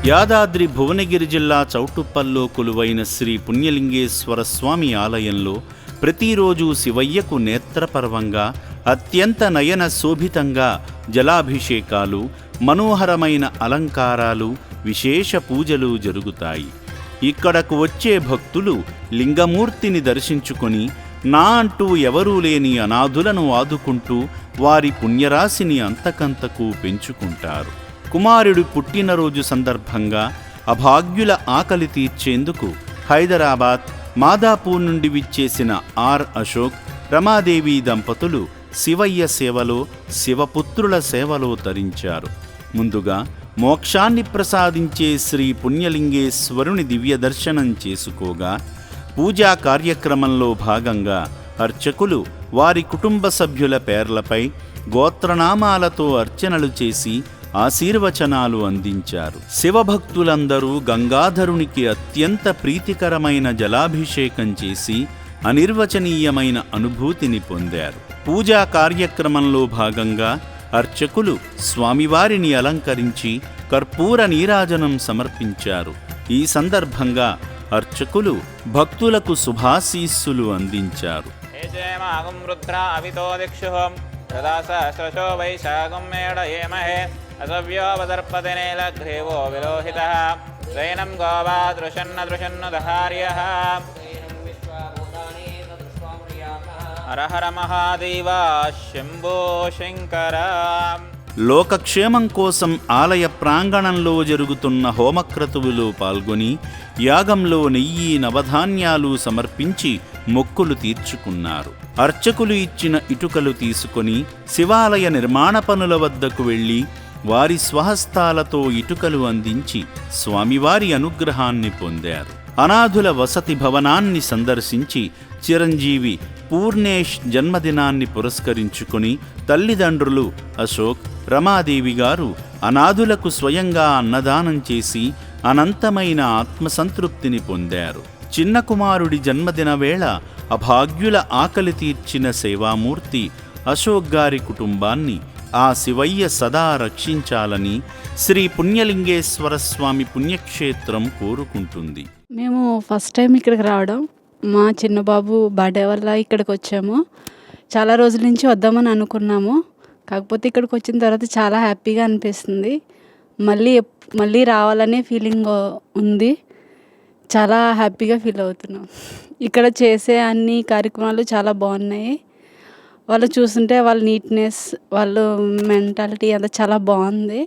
యాదాద్రి భువనగిరి జిల్లా చౌటుప్పల్లో కొలువైన శ్రీ పుణ్యలింగేశ్వర స్వామి ఆలయంలో ప్రతిరోజు శివయ్యకు నేత్రపర్వంగా అత్యంత నయన శోభితంగా జలాభిషేకాలు, మనోహరమైన అలంకారాలు, విశేష పూజలు జరుగుతాయి. ఇక్కడకు వచ్చే భక్తులు లింగమూర్తిని దర్శించుకొని నా అంటూ ఎవరూ లేని అనాథులను ఆదుకుంటూ వారి పుణ్యరాశిని అంతకంతకు పెంచుకుంటారు. కుమారుడి పుట్టినరోజు సందర్భంగా అభాగ్యుల ఆకలి తీర్చేందుకు హైదరాబాద్, మాదాపూర్ నుండి విచ్చేసిన ఆర్ అశోక్, రమాదేవి దంపతులు శివయ్య సేవలో, శివపుత్రుల సేవలో తరించారు. ముందుగా మోక్షాన్ని ప్రసాదించే శ్రీ పుణ్యలింగేశ్వరుని దివ్య దర్శనం చేసుకోగా, పూజా కార్యక్రమంలో భాగంగా అర్చకులు వారి కుటుంబ సభ్యుల పేర్లపై గోత్రనామాలతో అర్చనలు చేసి ఆశీర్వచనాలు అందించారు. శివభక్తులందరూ గంగాధరునికి అత్యంత ప్రీతికరమైన జలాభిషేకం చేసి అనిర్వచనీయమైన అనుభూతిని పొందారు. పూజా కార్యక్రమంలో భాగంగా అర్చకులు స్వామివారిని అలంకరించి కర్పూర నీరాజనం సమర్పించారు. ఈ సందర్భంగా అర్చకులు భక్తులకు శుభాశీస్సులు అందించారు. హరహర మహాదేవ శంభో శంకర. లోకక్షేమం కోసం ఆలయ ప్రాంగణంలో జరుగుతున్న హోమక్రతువులో పాల్గొని యాగంలో నెయ్యి, నవధాన్యాలు సమర్పించి మొక్కులు తీర్చుకున్నారు. అర్చకులు ఇచ్చిన ఇటుకలు తీసుకొని శివాలయ నిర్మాణ పనుల వద్దకు వెళ్ళి వారి స్వహస్తాలతో ఇటుకలు అందించి స్వామివారి అనుగ్రహాన్ని పొందారు. అనాథుల వసతి భవనాన్ని సందర్శించి చిరంజీవి పూర్ణేష్ జన్మదినాన్ని పురస్కరించుకుని తల్లిదండ్రులు అశోక్, రమాదేవి గారు అనాథులకు స్వయంగా అన్నదానం చేసి అనంతమైన ఆత్మసంతృప్తిని పొందారు. చిన్న కుమారుడి జన్మదిన వేళ అభాగ్యుల ఆకలి తీర్చిన సేవామూర్తి అశోక్ గారి కుటుంబాన్ని ఆ శివయ్య సదా రక్షించాలని శ్రీ పుణ్యలింగేశ్వర స్వామి పుణ్యక్షేత్రం కోరుకుంటుంది. మేము ఫస్ట్ టైం ఇక్కడికి రావడం, మా చిన్న బాబు బర్త్డే వల్ల ఇక్కడికి వచ్చాము. చాలా రోజుల నుంచి వద్దామని అనుకున్నాము. కాకపోతే ఇక్కడికి వచ్చిన తర్వాత చాలా హ్యాపీగా అనిపిస్తుంది. మళ్ళీ రావాలనే ఫీలింగ్ ఉంది. చాలా హ్యాపీగా ఫీల్ అవుతున్నాం. ఇక్కడ చేసే అన్ని కార్యక్రమాలు చాలా బాగున్నాయి. వాళ్ళు చూస్తుంటే వాళ్ళ నీట్నెస్, వాళ్ళ మెంటాలిటీ అంతా చాలా బాగుంది.